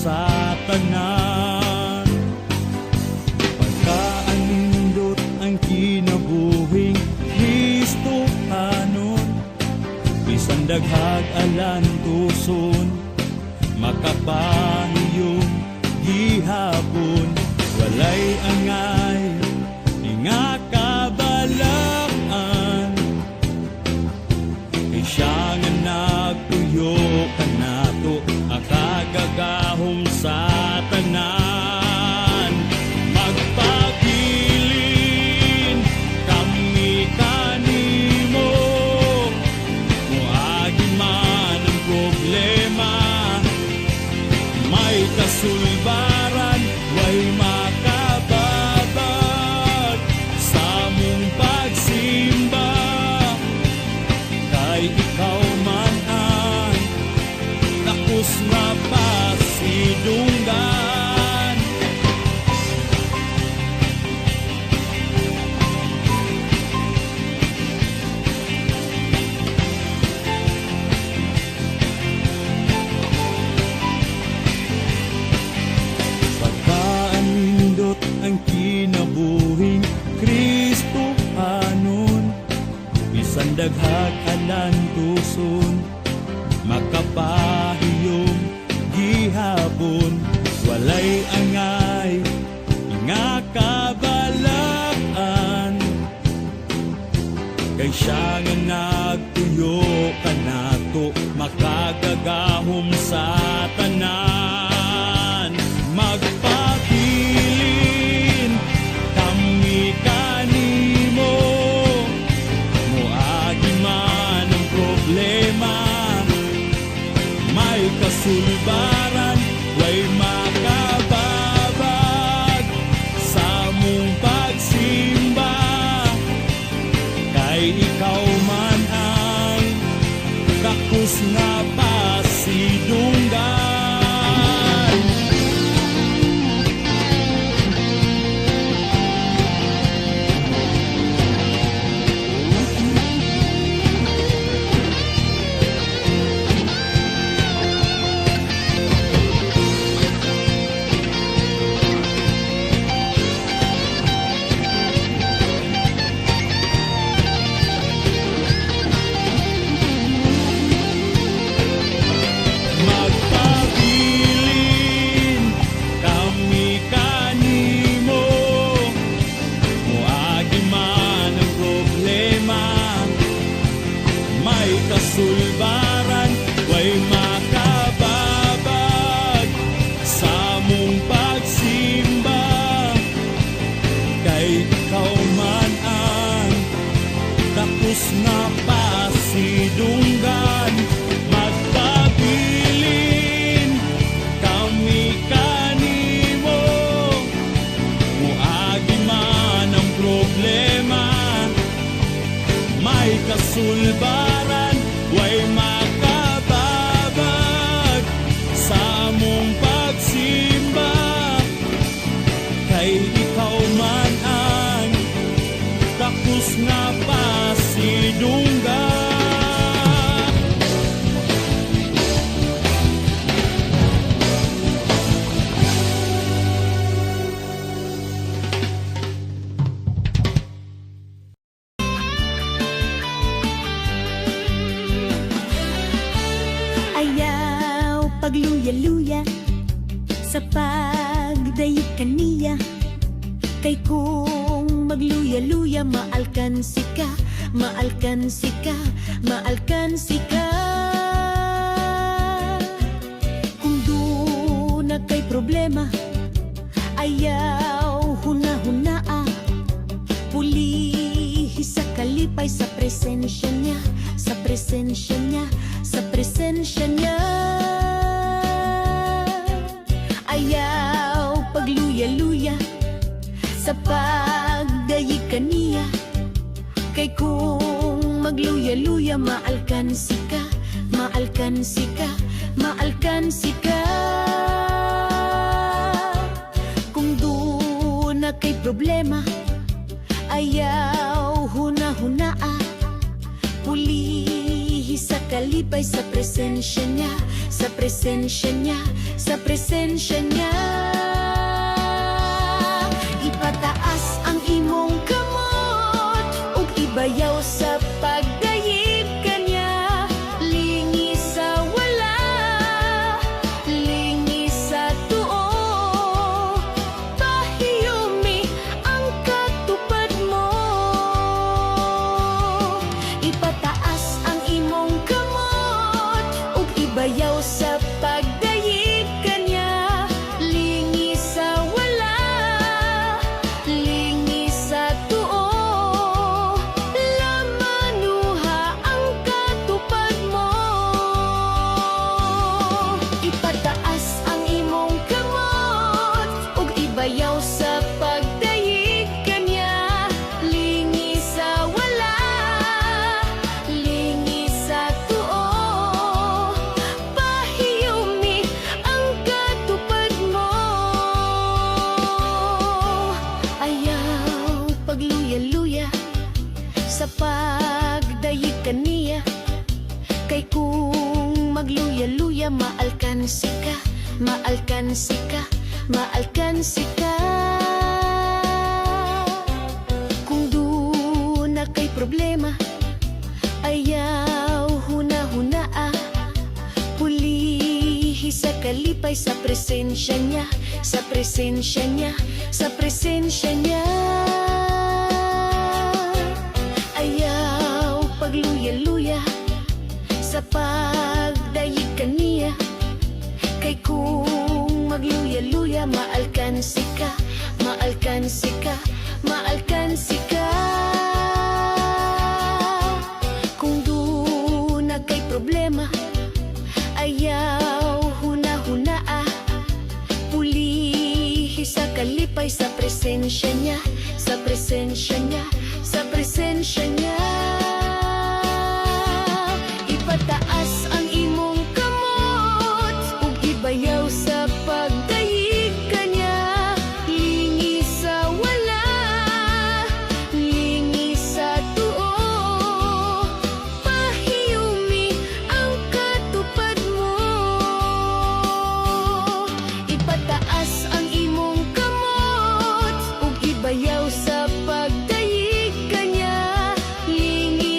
sa tanan. Pagkaanindot ang kinabuhing Kristohanon, bisan daghag alan tuson, makapahiyong gihapon. Walay angay nga kabalaan, kay siya nga nagtuyo kanato akagagahom sa tanan. Magpabilin kami kanimo, muagi man ang problema, may kasulbaran, way makababag sa mong pagsimba, kay ikaw man ang takos na pasidunggan. Pagkaanindot ang kinabuhing Kristohanon, bisan daghag alan tuson, makapahiyong gihapon. Walay angay nga kabalaan, kay siya nga nagtuyo kanato makagagahom sa tanan. Magpabilin kami kanimo, muagi man ang problema, may kasulbaran, way makababag sa mong pagsimba, kay ikaw man ang takos na pasidunggan. Magpabilin kami kanimo, muagi man ang problema, may kasulbaran, way makababag sa mong pagsimba, kay ikaw man ang takos na pasidunggan. Magpabilin kami kanimo, muagi man ang problema, may kasulbaran, way makababag sa mong pagsimba, kay ikaw man ang takos na pasidunggan. Ayaw pagluya-luya sa pagdayeg kaniya, kay kung magluya-luya maalkansi ka, maalkansi ka, maalkansi ka. Kung doon na kay problema, ayaw huna-hunaa, pulihi sa kalipay sa presensya niya, sa presensya niya, sa presensya niya. Ayaw pagluya-luya sa pagdayeg kaniya, kay kung magluya-luya maalkansi ka, maalkansi ka, maalkansi ka. Kung doon na kay problema, ayaw huna-hunaa, pulihi sa kalipay sa presensya niya, sa presensya niya, sa presensya presensya niya. Ipataas ang imong kamot ug ibayaw sa pagdayeg kanya. Lingi sa wala, lingi sa tuo, pahiyumi ang katupad mo. Ipataas ang imong kamot ug ibayaw sa pagdayeg kanya. Lingi sa wala, lingi sa tuo, lamanuha ang katupad mo. Ipataas ang imong kamot ug ibayaw sa pagdayeg kanya. Lingi sa wala, lingi sa tuo, pahiyumi ang katupad mo. Ayaw pagluya-luya sa pagdayeg kaniya. Kay kung magluya-luya, maalkansi ka, maalkansi ka, maalkansi ka. Kung na kay problema, ayaw huna-hunaa. Pulihi sa kalipay sa presensya niya, sa presensya niya, sa presensya niya. Ayaw pagluya-luya sa pagdayeg kaniya. Kay kung magluya-luya, maalkansi ka, maalkansi ka, maalkansi ka. Kung na kay problema, ayaw huna-hunaa. Pulihi sa kalipay sa presensya niya, sa presensya niya, sa presensya niya. Ipataas ang imong kamot ug ibayaw sa pagdayeg kanya. Lingi sa wala, lingi sa tuo, pahiyumi ang katupad mo. Ipataas ang imong kamot ug ibayaw sa pagdayeg kanya. Lingi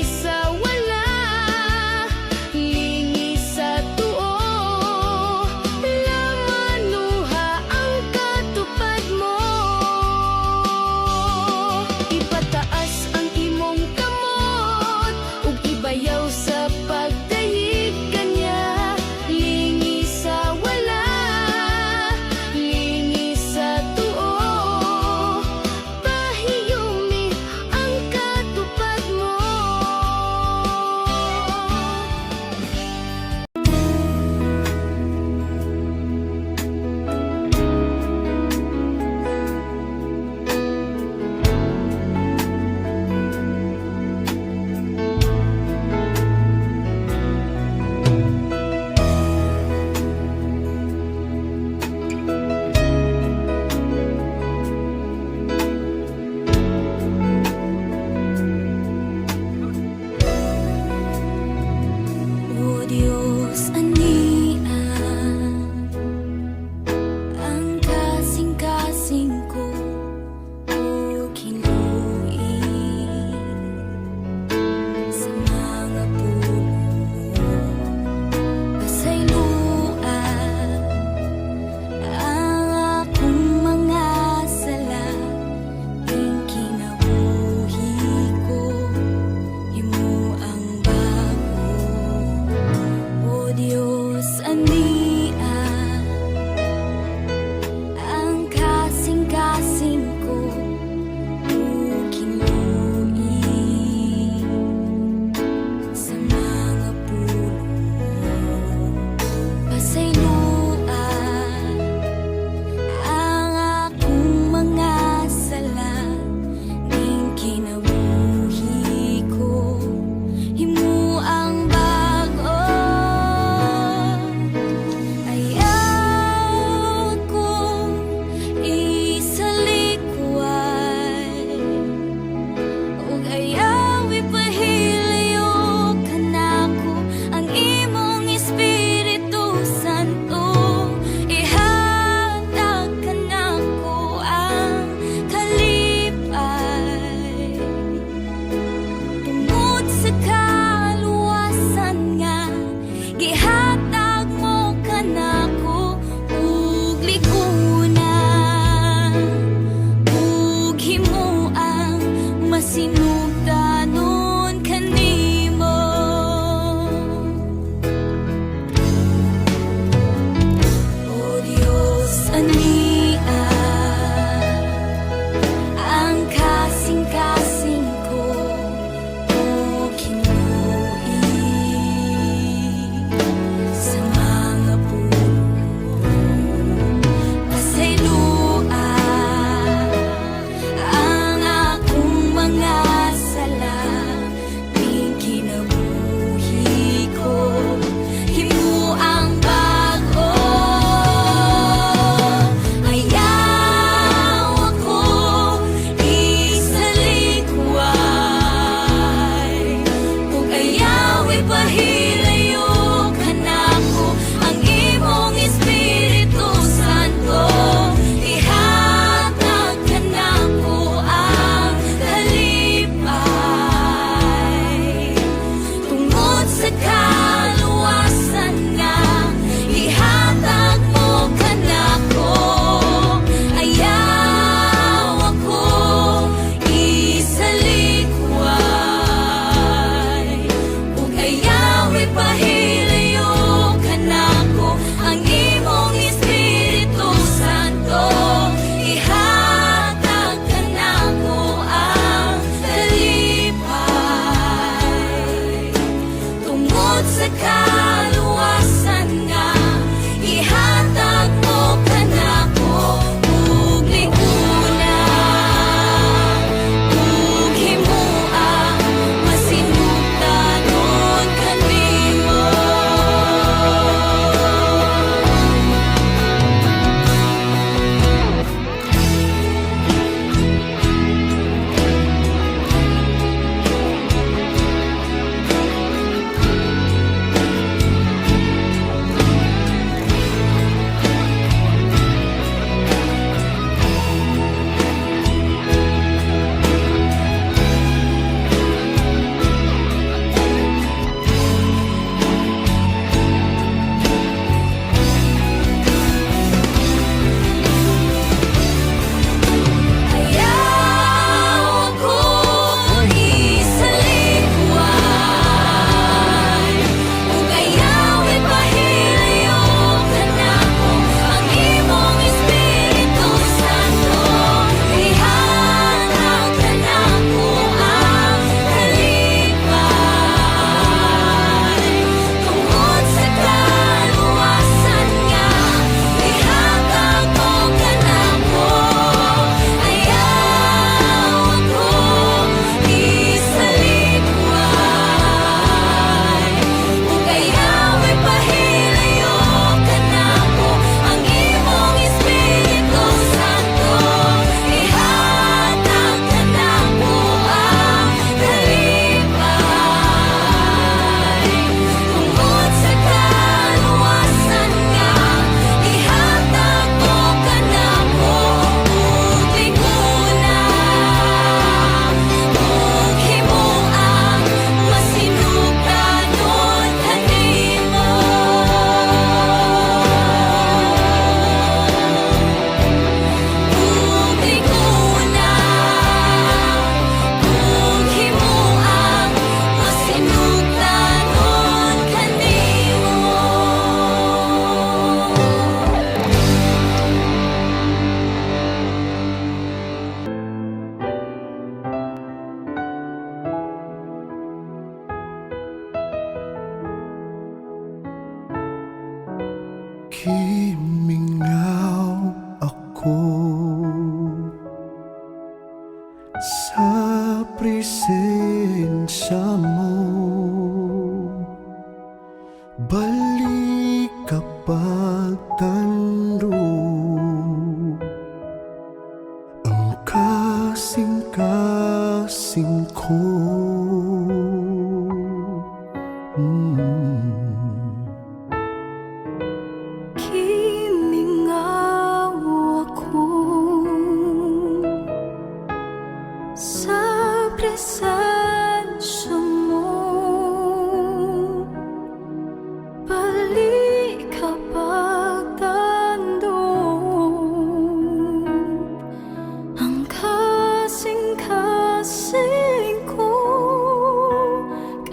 Ania ang kasing-kasing ko o kinuwi sa mga puno. Pasayloa ang akong mga sala, tuwing kinabuhi ko himo ang bago. Ayaw ako isalikway, ug ayaw ipahilayo kanako ang imong Espiritu Santo. Ihatag kanako ang kalipay tungod sa kaluwasan nga ihatag mo kanako. Ayaw ako isalikway, ug ayaw ipahilayo kanako ang imong Espiritu Santo. Ihatag kanako ang kalipay tungod sa kaluwasan nga ihatag mo kanako. Ug liguna ug himuang masinugdanon kanimo. Ayaw ako isalikway, ug ayaw ipahilayo kanako ang imong Espiritu Santo. Ihatag kanako ang kalipay tungod sa kaluwasan nga ihatag mo kanako. Ayaw ako isalikway, ug ayaw ipahilayo kanako ang imong Espiritu Santo. Ihatag kanako ang kalipay tungod sa kaluwasan nga ihatag mo kanako. Ug liguna ug himuang masinugdanon kanimo. Ug liguna ug himuang masinugdanon kanimo. Kimingaw ako sa presensya mo, balik kapag tando ang kasing-kasing ko. Kimingaw ako sa presensya mo, balik kapag tandog ang kasing-kasing ko.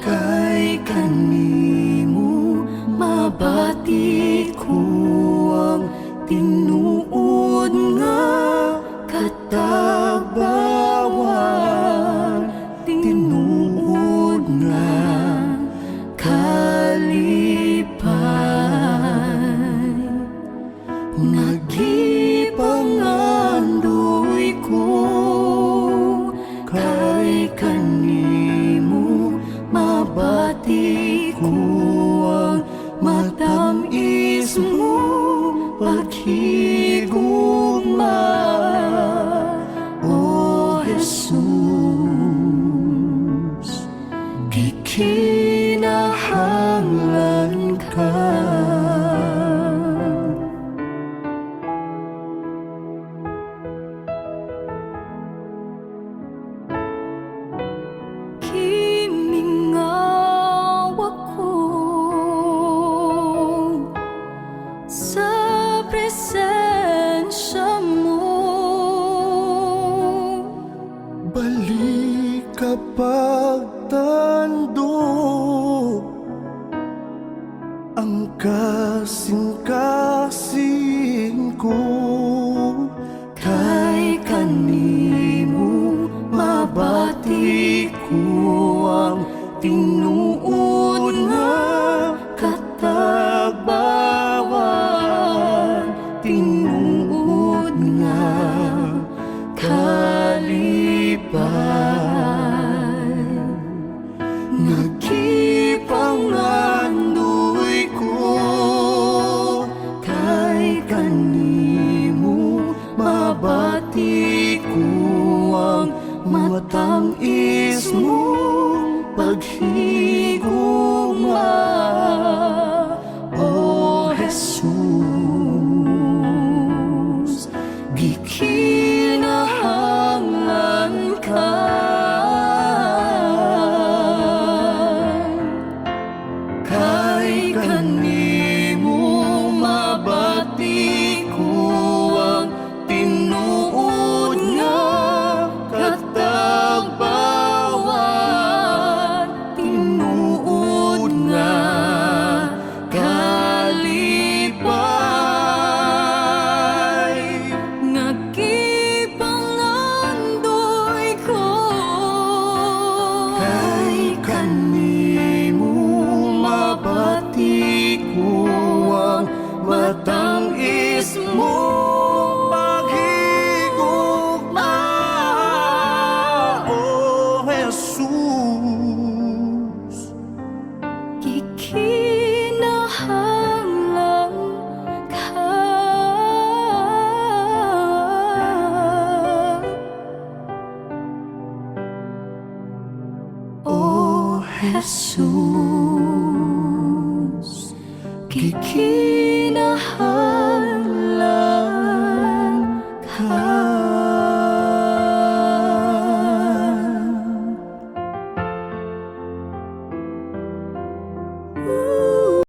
Kay kanimo mabati ko ang tinuod Nagipangandoy ko kay kanimo, mabati ko ang matamis mo paghigugma, O Jesus, gikinahanglan ka. Kimingawa ko sa presensya mo, Balik ka pagtando ang kasing-kasing ko kay kanimo, mabati ko ang tinuod nga katagbawan, tinuod nga kalipay. Nagipangandoy ko kay kanimo, mabati ko ang matamis mo paghigugma, O Jesus, gikinahanglan ka. Kay kanimo, mabati ko ang tinuod nga katagbawan, tinuod nga kalipay. Nagipangandoy ko kay kanimo, mabati ko ang matamis mo paghigugma, O Jesus, gikinahanglan ka. O Jesus, gikinahanglan